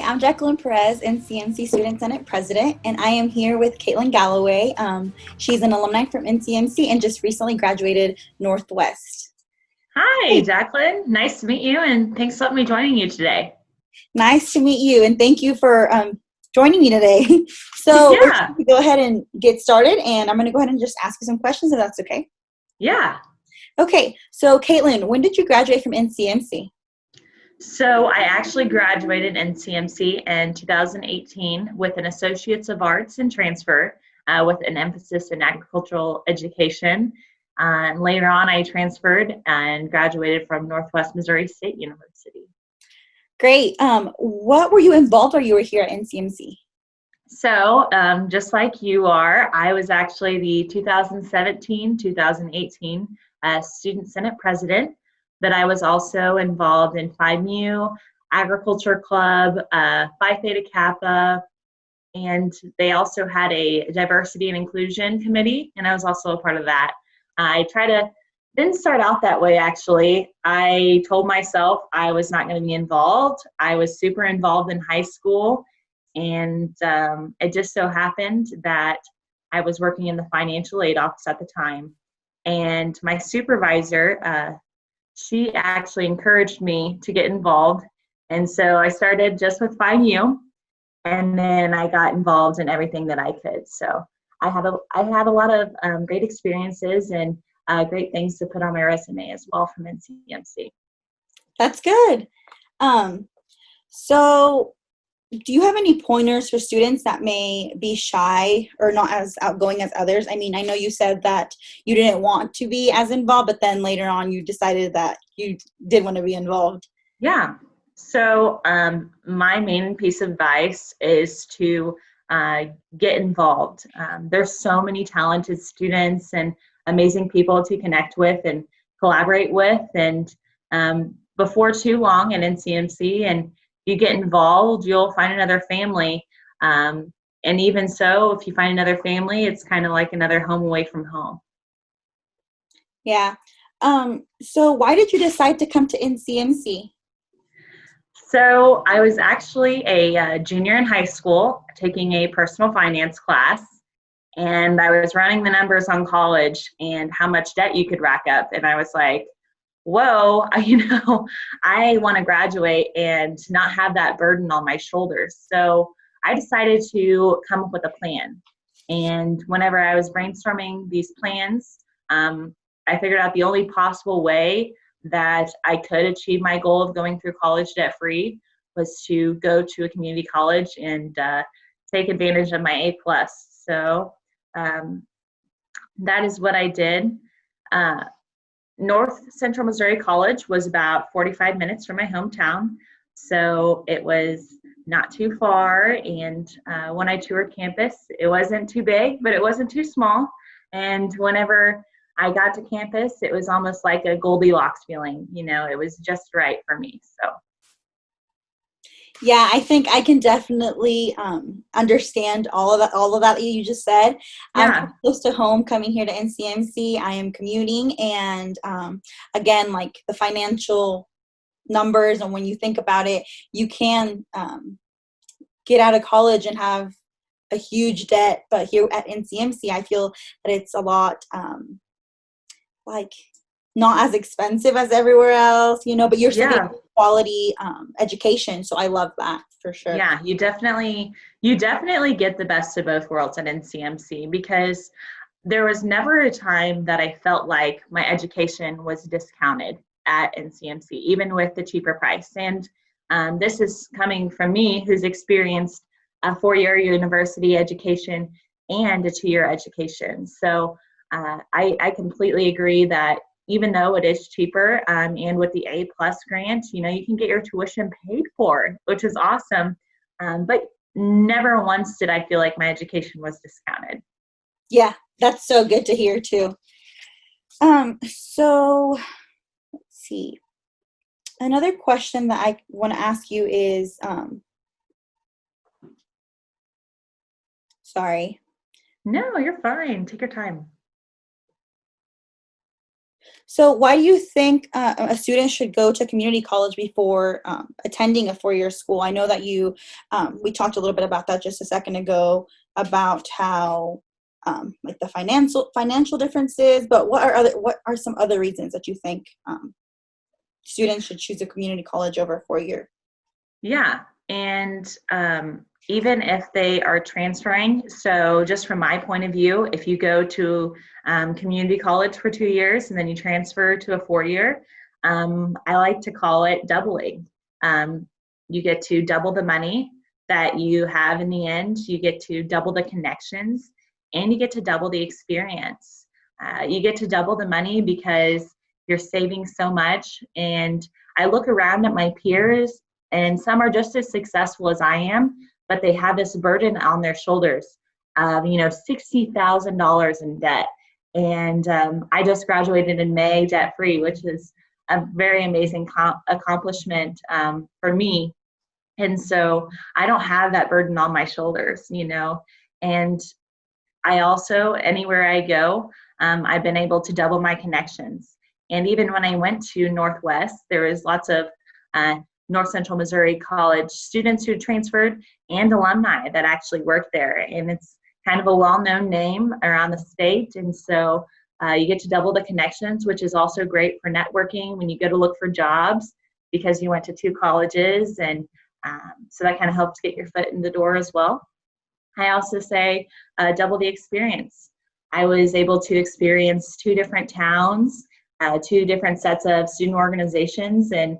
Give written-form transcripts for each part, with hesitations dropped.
I'm Jacqueline Perez, NCMC Student Senate President, and I am here with Katelyn Galloway. She's an alumni from NCMC and just recently graduated Northwest. Hi, Hey, Jacqueline. Nice to meet you, and thanks for letting me joining you today. nice to meet you, and thank you for joining me today. So we're Yeah, going to go ahead and get started, and I'm going to go ahead and just ask you some questions if that's okay. yeah. Okay, so Katelyn, when did you graduate from NCMC? So I actually graduated NCMC in 2018 with an Associates of Arts in Transfer with an emphasis in agricultural education. And later on, I transferred and graduated from Northwest Missouri State University. Great. What were you involved while you were here at NCMC? So, just like you are, I was actually the 2017-2018 Student Senate President, but I was also involved in Phi Mu, Agriculture Club, Phi Theta Kappa, and they also had a Diversity and Inclusion Committee, and I was also a part of that. Didn't start out that way actually. I told myself I was not going to be involved. I was super involved in high school. And it just so happened that I was working in the financial aid office at the time. And my supervisor, she actually encouraged me to get involved. And so I started just with Phi Mu, and then I got involved in everything that I could. So I had a lot of great experiences and great things to put on my resume as well from NCMC. That's good. So do you have any pointers for students that may be shy or not as outgoing as others? I mean, I know you said that you didn't want to be as involved, but then later on you decided that you did want to be involved. Yeah. So my main piece of advice is to get involved. There's so many talented students and amazing people to connect with and collaborate with. And before too long at NCMC, and you get involved, you'll find another family. And even so, if you find another family, it's kind of like another home away from home. Yeah. So why did you decide to come to NCMC? So I was actually a junior in high school taking a personal finance class, and I was running the numbers on college and how much debt you could rack up. And I was like, whoa, I want to graduate and not have that burden on my shoulders. So I decided to come up with a plan. And whenever I was brainstorming these plans, I figured out the only possible way that I could achieve my goal of going through college debt free was to go to a community college and take advantage of my A plus. So that is what I did. North Central Missouri College was about 45 minutes from my hometown, so it was not too far. And when I toured campus, it wasn't too big, but it wasn't too small. And whenever I got to campus, it was almost like a Goldilocks feeling. It was just right for me. So Yeah, I think I can definitely understand all of that you just said. I'm yeah, close to home coming here to NCMC. I am commuting, and again, like the financial numbers, and when you think about it, you can get out of college and have a huge debt. But here at NCMC, I feel that it's a lot like not as expensive as everywhere else, but you're still yeah. getting quality education. So I love that for sure. Yeah, you definitely get the best of both worlds at NCMC, because there was never a time that I felt like my education was discounted at NCMC, even with the cheaper price. And this is coming from me, who's experienced a 4-year university education and a 2-year education. So I completely agree that even though it is cheaper, and with the A plus grant, you can get your tuition paid for, which is awesome. But never once did I feel like my education was discounted. Yeah, that's so good to hear too. So let's see. Another question that I want to ask you is, sorry. No, you're fine. Take your time. So why do you think a student should go to community college before attending a four-year school? I know that we talked a little bit about that just a second ago about how like the financial differences, but what are some other reasons that you think students should choose a community college over a four-year? Yeah, and even if they are transferring, so just from my point of view, if you go to community college for 2 years and then you transfer to a four-year, I like to call it doubling. You get to double the money that you have in the end, you get to double the connections, and you get to double the experience. You get to double the money because you're saving so much. And I look around at my peers, and some are just as successful as I am, but they have this burden on their shoulders of, $60,000 in debt. And I just graduated in May debt-free, which is a very amazing accomplishment for me. And so I don't have that burden on my shoulders, and I also, anywhere I go, I've been able to double my connections. And even when I went to Northwest, there was lots of North Central Missouri College students who transferred and alumni that actually worked there. And it's kind of a well-known name around the state. And so you get to double the connections, which is also great for networking when you go to look for jobs because you went to two colleges. And so that kind of helps get your foot in the door as well. I also say double the experience. I was able to experience two different towns, two different sets of student organizations, and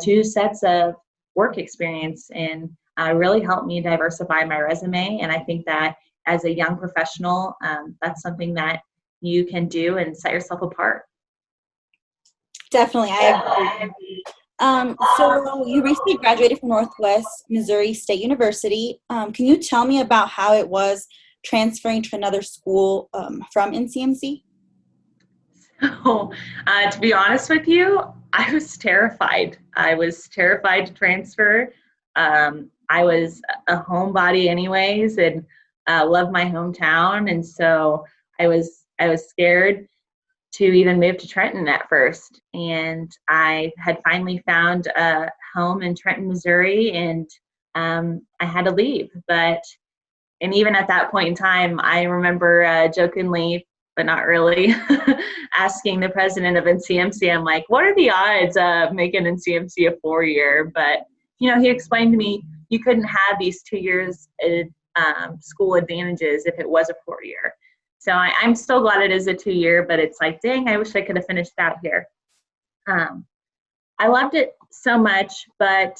two sets of work experience, and really helped me diversify my resume. And I think that as a young professional, that's something that you can do and set yourself apart. Definitely, I agree. So you recently graduated from Northwest Missouri State University. Can you tell me about how it was transferring to another school from NCMC? So, to be honest with you, I was terrified. I was terrified to transfer. I was a homebody anyways, and loved my hometown, and so I was scared to even move to Trenton at first. And I had finally found a home in Trenton, Missouri, and I had to leave. And even at that point in time, I remember jokingly, but not really, asking the president of NCMC, I'm like, what are the odds of making NCMC a four-year? But, he explained to me, you couldn't have these 2 years school advantages if it was a four-year. So I'm still glad it is a 2-year, but it's like, dang, I wish I could have finished out here. I loved it so much, but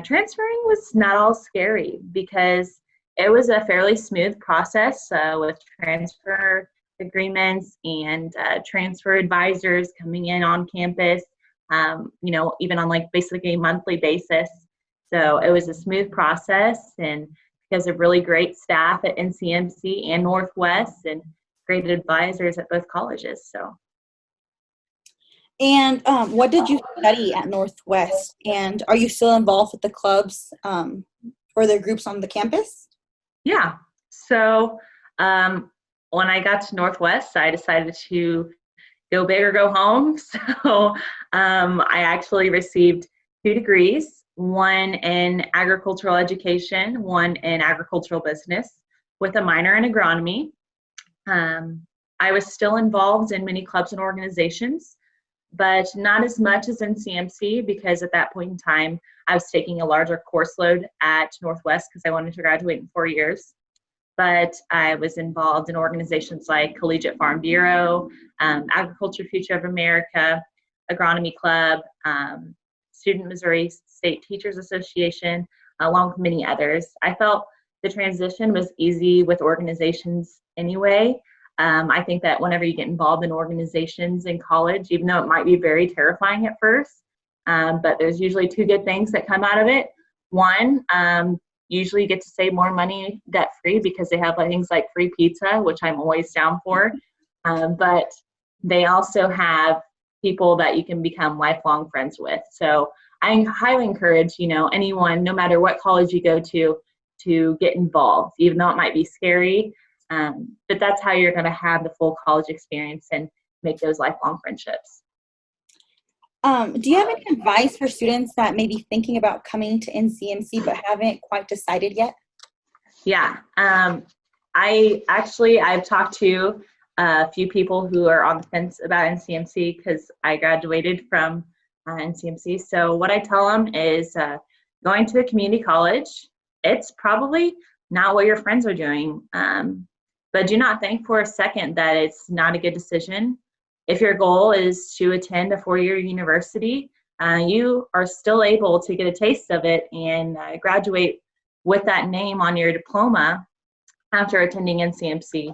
transferring was not all scary because it was a fairly smooth process with transfer agreements and transfer advisors coming in on campus, even on like basically a monthly basis. So it was a smooth process, and because of really great staff at NCMC and Northwest and great advisors at both colleges. So. And what did you study at Northwest? And are you still involved with the clubs or the groups on the campus? Yeah. So when I got to Northwest, I decided to go big or go home. So I actually received 2 degrees, one in agricultural education, one in agricultural business, with a minor in agronomy. I was still involved in many clubs and organizations, but not as much as NCMC because at that point in time, I was taking a larger course load at Northwest because I wanted to graduate in 4 years. But I was involved in organizations like Collegiate Farm Bureau, Agriculture Future of America, Agronomy Club, Student Missouri State Teachers Association, along with many others. I felt the transition was easy with organizations anyway. I think that whenever you get involved in organizations in college, even though it might be very terrifying at first, but there's usually 2 good things that come out of it. One, usually you get to save more money debt-free because they have things like free pizza, which I'm always down for. But they also have people that you can become lifelong friends with. So I highly encourage, anyone, no matter what college you go to get involved, even though it might be scary. But that's how you're going to have the full college experience and make those lifelong friendships. Do you have any advice for students that may be thinking about coming to NCMC but haven't quite decided yet? Yeah, I've talked to a few people who are on the fence about NCMC because I graduated from NCMC. So what I tell them is going to a community college, it's probably not what your friends are doing, but do not think for a second that it's not a good decision. If your goal is to attend a four-year university, you are still able to get a taste of it and graduate with that name on your diploma after attending NCMC.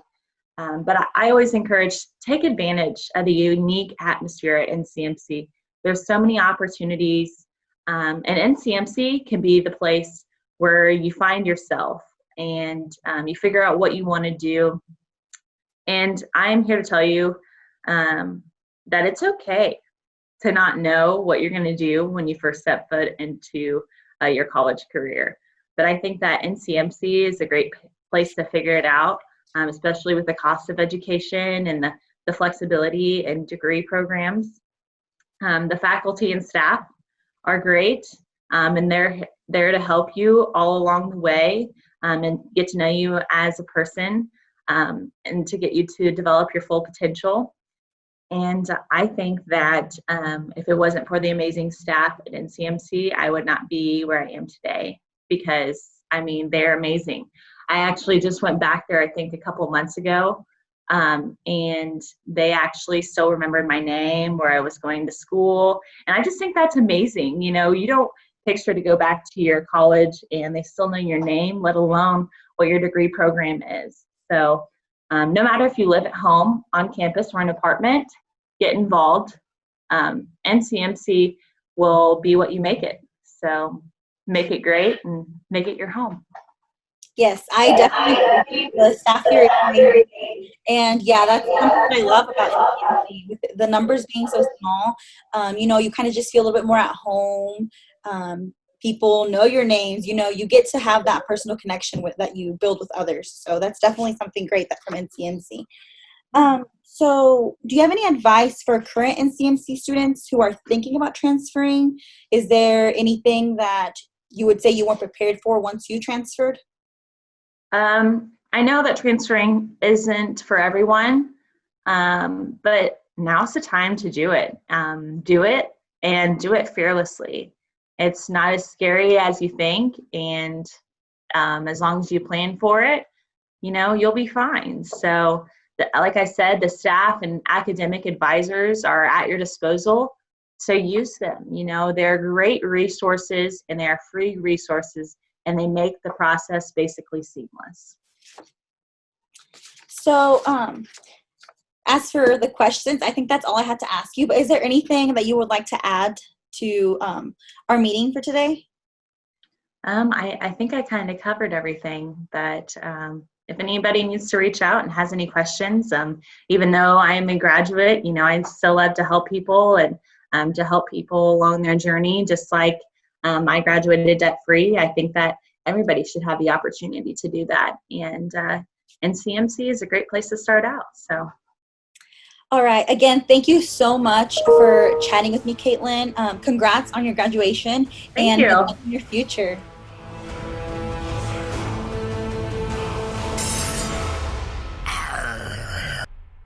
But I always encourage, take advantage of the unique atmosphere at NCMC. There's so many opportunities, and NCMC can be the place where you find yourself and you figure out what you want to do. And I'm here to tell you that it's okay to not know what you're going to do when you first step foot into your college career. But I think that NCMC is a great place to figure it out, especially with the cost of education and the flexibility and degree programs. The faculty and staff are great, and they're there to help you all along the way and get to know you as a person and to get you to develop your full potential. And I think that if it wasn't for the amazing staff at NCMC, I would not be where I am today because, I mean, they're amazing. I actually just went back there, I think, a couple months ago, and they actually still remembered my name, where I was going to school. And I just think that's amazing. You know, you don't picture to go back to your college and they still know your name, let alone what your degree program is. So no matter if you live at home, on campus, or an apartment, get involved. NCMC will be what you make it. So make it great and make it your home. Yes, I definitely agree. The staff here is amazing. And yeah, that's something I love about NCMC. With the numbers being so small, you know, you kind of just feel a little bit more at home. People know your names. You know, you get to have that personal connection that you build with others. So that's definitely something great that from NCMC. So do you have any advice for current NCMC students who are thinking about transferring? Is there anything that you would say you weren't prepared for once you transferred? I know that transferring isn't for everyone, but now's the time to do it. Do it and do it fearlessly. It's not as scary as you think, and as long as you plan for it, you know, you'll be fine. So, like I said, the staff and academic advisors are at your disposal, so use them. You know, they're great resources and they are free resources, and they make the process basically seamless. So, as for the questions, I think that's all I had to ask you, but is there anything that you would like to add to our meeting for today? I think I kind of covered everything, but if anybody needs to reach out and has any questions, even though I am a graduate, you know, I still love to help people and to help people along their journey, just like I graduated debt-free. I think that everybody should have the opportunity to do that. And NCMC is a great place to start out. So. All right. Again, thank you so much for chatting with me, Katelyn. Congrats on your graduation. Thank you. In your future.